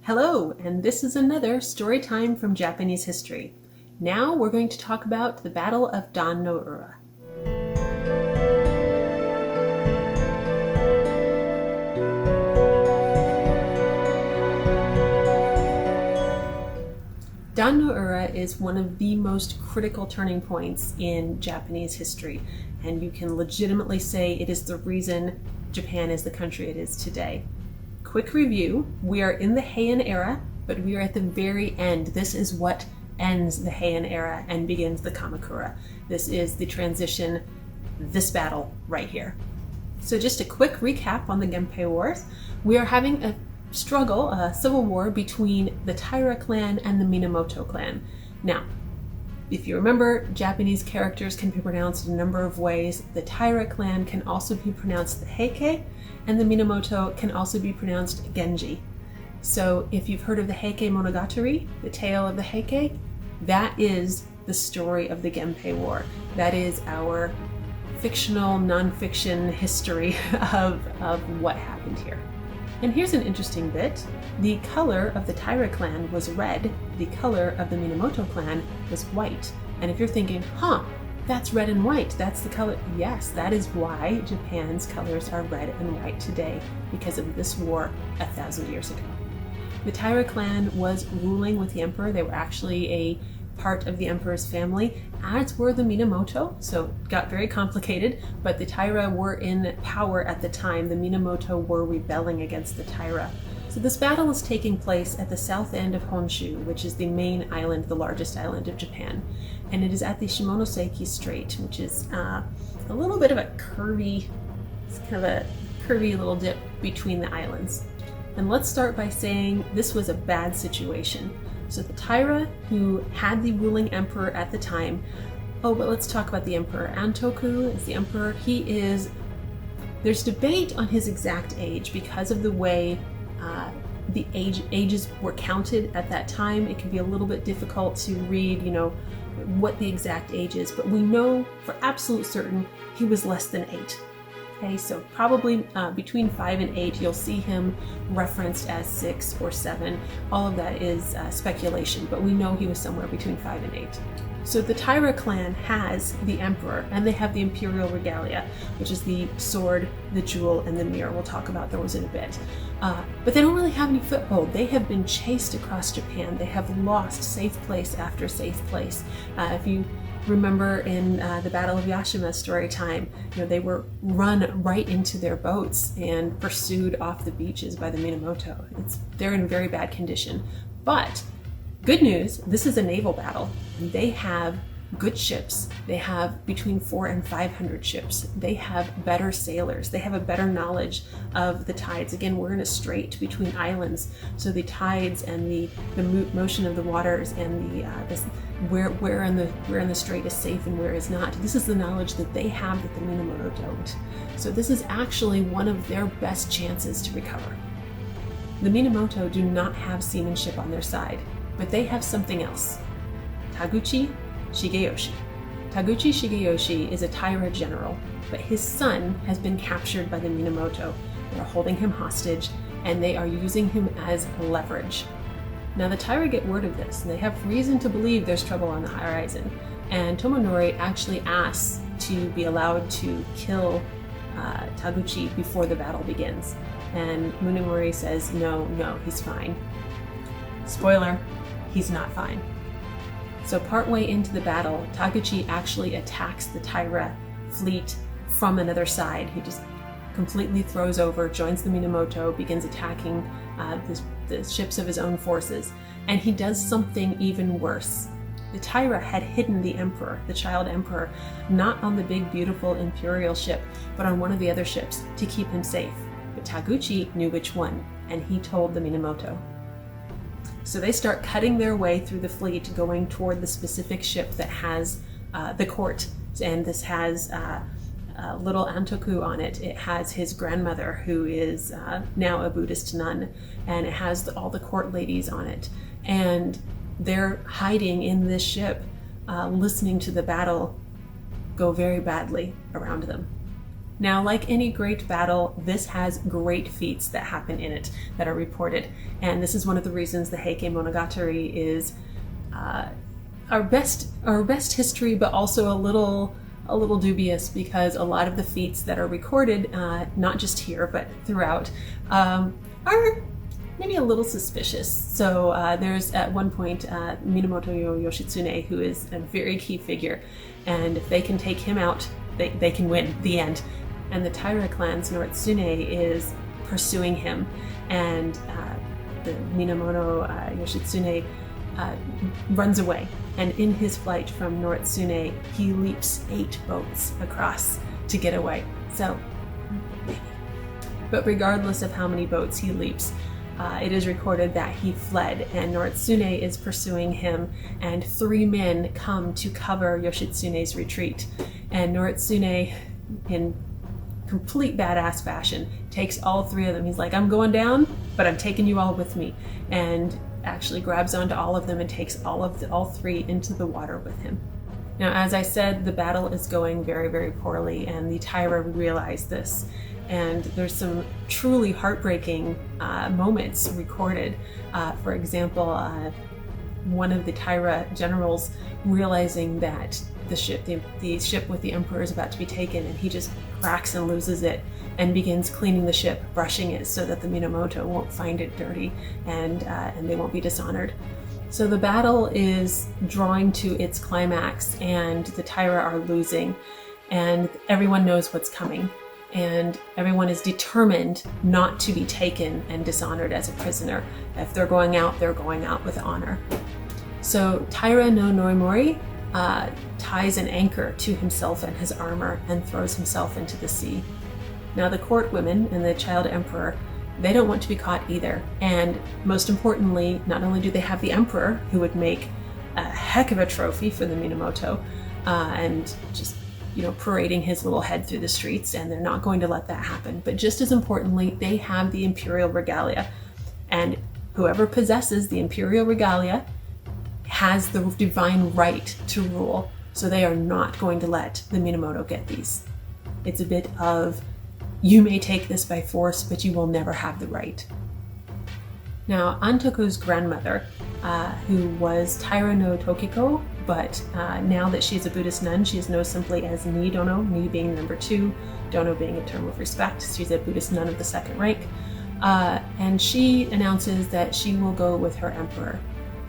Hello, and this is another story time from Japanese history. Now we're going to talk about the Battle of No Ura. No Ura is one of the most critical turning points in Japanese history, and you can legitimately say it is the reason Japan is the country it is today. Quick review, we are in the Heian era, but we are at the very end. This is what ends the Heian era and begins the Kamakura. This is the transition, this battle right here. So just a quick recap on the Genpei Wars. We are having a struggle, a civil war between the Taira clan and the Minamoto clan. Now, if you remember, Japanese characters can be pronounced a number of ways. The Taira clan can also be pronounced the Heike, and the Minamoto can also be pronounced Genji. So if you've heard of the Heike Monogatari, the tale of the Heike, that is the story of the Genpei War. That is our fictional, non-fiction history of what happened here. And here's an interesting bit. The color of the Taira clan was red. The color of the Minamoto clan was white. And if you're thinking, that's red and white, that's the color. Yes, that is why Japan's colors are red and white today, because of this war 1,000 years ago. The Taira clan was ruling with the emperor. They were actually a part of the emperor's family, as were the Minamoto, so it got very complicated, but the Taira were in power at the time. The Minamoto were rebelling against the Taira. So this battle is taking place at the south end of Honshu, which is the main island, the largest island of Japan. And it is at the Shimonoseki Strait, which is a little bit of a curvy little dip between the islands. And let's start by saying this was a bad situation. So the Taira, who had the ruling emperor at the time, but let's talk about the emperor. Antoku is the emperor. There's debate on his exact age because of the way the ages were counted at that time. It can be a little bit difficult to read, what the exact age is, but we know for absolute certain he was less than 8. Okay, so probably between 5 and 8, you'll see him referenced as 6 or 7. All of that is speculation, but we know he was somewhere between 5 and 8. So the Taira clan has the emperor, and they have the imperial regalia, which is the sword, the jewel, and the mirror. We'll talk about those in a bit. But they don't really have any foothold. They have been chased across Japan. They have lost safe place after safe place. If you remember in the Battle of Yashima story time, they were run right into their boats and pursued off the beaches by the Minamoto. They're in very bad condition. But good news, this is a naval battle. They have good ships. They have between 400 and 500 ships. They have better sailors. They have a better knowledge of the tides. Again, we're in a strait between islands, so the tides and the motion of the waters and where in the strait is safe and where is not. This is the knowledge that they have that the Minamoto don't. So this is actually one of their best chances to recover. The Minamoto do not have seamanship on their side, but they have something else. Taguchi Shigeyoshi. Taguchi Shigeyoshi is a Taira general, but his son has been captured by the Minamoto. They're holding him hostage, and they are using him as leverage. Now the Taira get word of this, and they have reason to believe there's trouble on the horizon. And Tomonori actually asks to be allowed to kill Taguchi before the battle begins. And Munimori says, no, he's fine. Spoiler, he's not fine. So partway into the battle, Taguchi actually attacks the Taira fleet from another side. He just completely throws over, joins the Minamoto, begins attacking the ships of his own forces. And he does something even worse. The Taira had hidden the emperor, the child emperor, not on the big beautiful imperial ship, but on one of the other ships to keep him safe. But Taguchi knew which one, and he told the Minamoto. So they start cutting their way through the fleet, going toward the specific ship that has the court. And this has little Antoku on it. It has his grandmother, who is now a Buddhist nun, and it has all the court ladies on it. And they're hiding in this ship, listening to the battle go very badly around them. Now, like any great battle, this has great feats that happen in it that are reported. And this is one of the reasons the Heike Monogatari is our best history, but also a little dubious, because a lot of the feats that are recorded, not just here, but throughout, are maybe a little suspicious. So there's at one point Minamoto Yoshitsune, who is a very key figure, and if they can take him out, they can win, the end. And the Taira clan's Noritsune is pursuing him, and the Minamoto Yoshitsune runs away. And in his flight from Noritsune, he leaps 8 boats across to get away. So, but regardless of how many boats he leaps, it is recorded that he fled, and Noritsune is pursuing him, and 3 men come to cover Yoshitsune's retreat. And Noritsune, in complete badass fashion, takes all 3 of them. He's like, I'm going down, but I'm taking you all with me. And actually grabs onto all of them and takes all 3 into the water with him. Now, as I said, the battle is going very, very poorly, and the Taira realize this. And there's some truly heartbreaking moments recorded. For example, one of the Taira generals realizing that the ship with the emperor is about to be taken, and he just cracks and loses it and begins cleaning the ship, brushing it so that the Minamoto won't find it dirty and they won't be dishonored. So the battle is drawing to its climax, and the Taira are losing, and everyone knows what's coming, and everyone is determined not to be taken and dishonored as a prisoner. If they're going out with honor. So Taira no Norimori ties an anchor to himself and his armor and throws himself into the sea. Now the court women and the child emperor, they don't want to be caught either. And most importantly, not only do they have the emperor, who would make a heck of a trophy for the Minamoto, and just, parading his little head through the streets, and they're not going to let that happen. But just as importantly, they have the imperial regalia. And whoever possesses the imperial regalia has the divine right to rule. So they are not going to let the Minamoto get these. It's a bit of, you may take this by force, but you will never have the right. Now, Antoku's grandmother, who was Taira no Tokiko, but now that she's a Buddhist nun, she is known simply as Ni Dono, Ni being number 2, Dono being a term of respect. She's a Buddhist nun of the 2nd rank. And she announces that she will go with her emperor,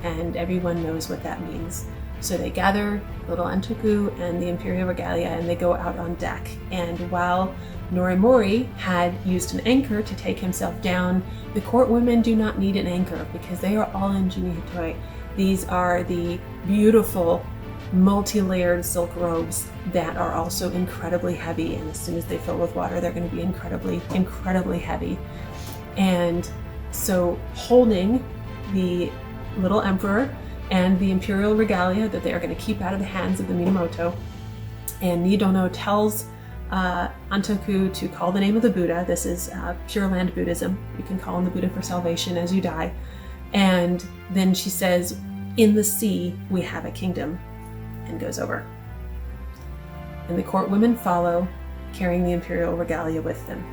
and everyone knows what that means. So they gather little Antoku and the imperial regalia, and they go out on deck. And while Norimori had used an anchor to take himself down, the court women do not need an anchor because they are all in jinihitoi. These are the beautiful multi-layered silk robes that are also incredibly heavy, and as soon as they fill with water, they're going to be incredibly, incredibly heavy. And so holding the little emperor and the imperial regalia that they are going to keep out of the hands of the Minamoto, and Nidono tells Antoku to call the name of the Buddha. This is Pure Land Buddhism. You can call on the Buddha for salvation as you die. And then she says, in the sea we have a kingdom, and goes over. And the court women follow, carrying the imperial regalia with them.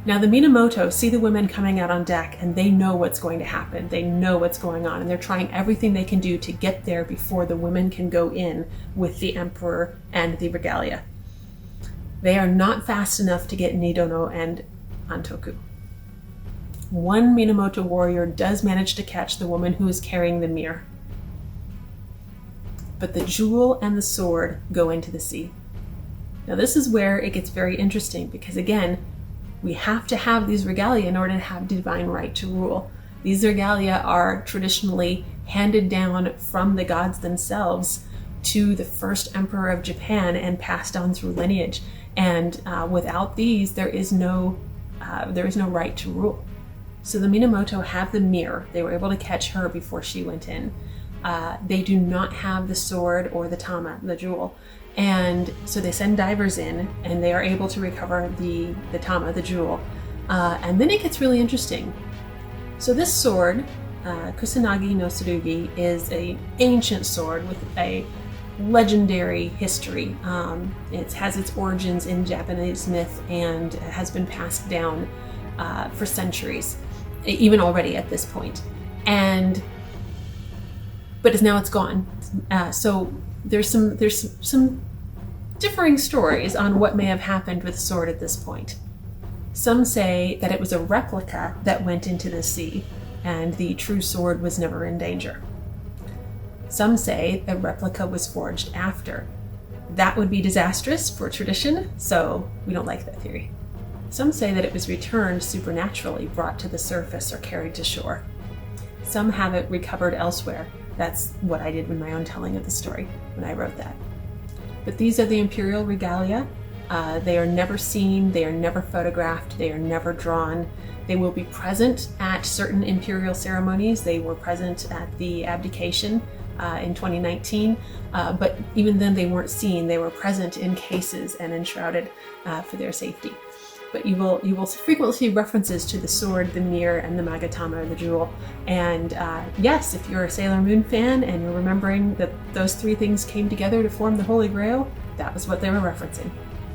Now the Minamoto see the women coming out on deck, and they know what's going to happen. They know what's going on, and they're trying everything they can do to get there before the women can go in with the emperor and the regalia. They are not fast enough to get Nidono and Antoku. One Minamoto warrior does manage to catch the woman who is carrying the mirror, but the jewel and the sword go into the sea. Now this is where it gets very interesting, because again, we have to have these regalia in order to have divine right to rule. These regalia are traditionally handed down from the gods themselves to the first emperor of Japan and passed on through lineage. And without these, there is no right to rule. So the Minamoto have the mirror. They were able to catch her before she went in. They do not have the sword or the tama, the jewel. And so they send divers in, and they are able to recover the tama, the jewel. And then it gets really interesting. So this sword, Kusanagi no Tsurugi, is an ancient sword with a legendary history. It has its origins in Japanese myth and has been passed down for centuries, even already at this point. But now it's gone. So there's some differing stories on what may have happened with the sword at this point. Some say that it was a replica that went into the sea, and the true sword was never in danger. Some say the replica was forged after. That would be disastrous for tradition, so we don't like that theory. Some say that it was returned supernaturally, brought to the surface or carried to shore. Some have it recovered elsewhere. That's what I did with my own telling of the story when I wrote that. But these are the imperial regalia. They are never seen, they are never photographed, they are never drawn. They will be present at certain imperial ceremonies. They were present at the abdication in 2019, but even then they weren't seen. They were present in cases and enshrouded for their safety. But you will frequently see references to the sword, the mirror, and the magatama, or the jewel. And yes, if you're a Sailor Moon fan and you're remembering that those three things came together to form the Holy Grail, that was what they were referencing.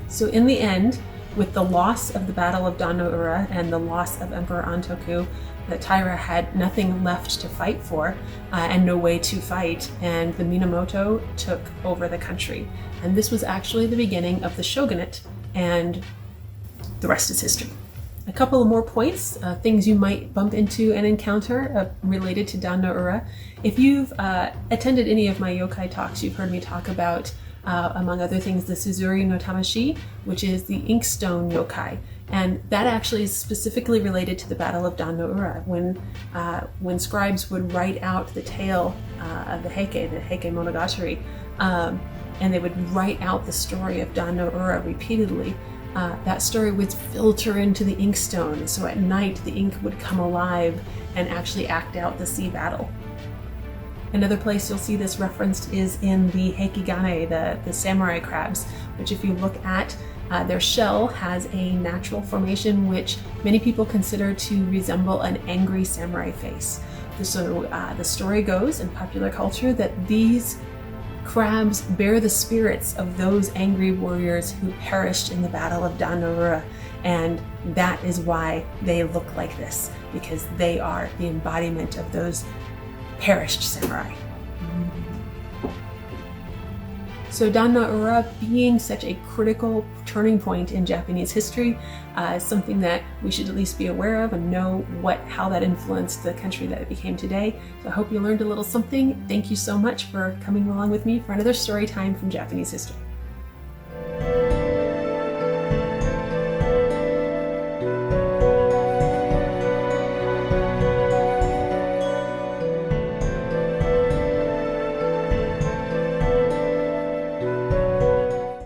So in the end, with the loss of the Battle of No Ura and the loss of Emperor Antoku, that Taira had nothing left to fight for and no way to fight, and the Minamoto took over the country. And this was actually the beginning of the shogunate, and the rest is history. A couple of more points, things you might bump into and encounter related to No Ura. If you've attended any of my yokai talks, you've heard me talk about among other things, the Suzuri no Tamashi, which is the inkstone yokai. And that actually is specifically related to the Battle of No Ura. When scribes would write out the tale of the Heike Monogatari, and they would write out the story of No Ura repeatedly, that story would filter into the inkstone. So at night, the ink would come alive and actually act out the sea battle. Another place you'll see this referenced is in the Heikegani, the samurai crabs, which if you look at, their shell has a natural formation which many people consider to resemble an angry samurai face. So the story goes in popular culture that these crabs bear the spirits of those angry warriors who perished in the Battle of No Ura, and that is why they look like this, because they are the embodiment of those perished samurai. So No Ura being such a critical turning point in Japanese history is something that we should at least be aware of and know how that influenced the country that it became today. So I hope you learned a little something. Thank you so much for coming along with me for another story time from Japanese history.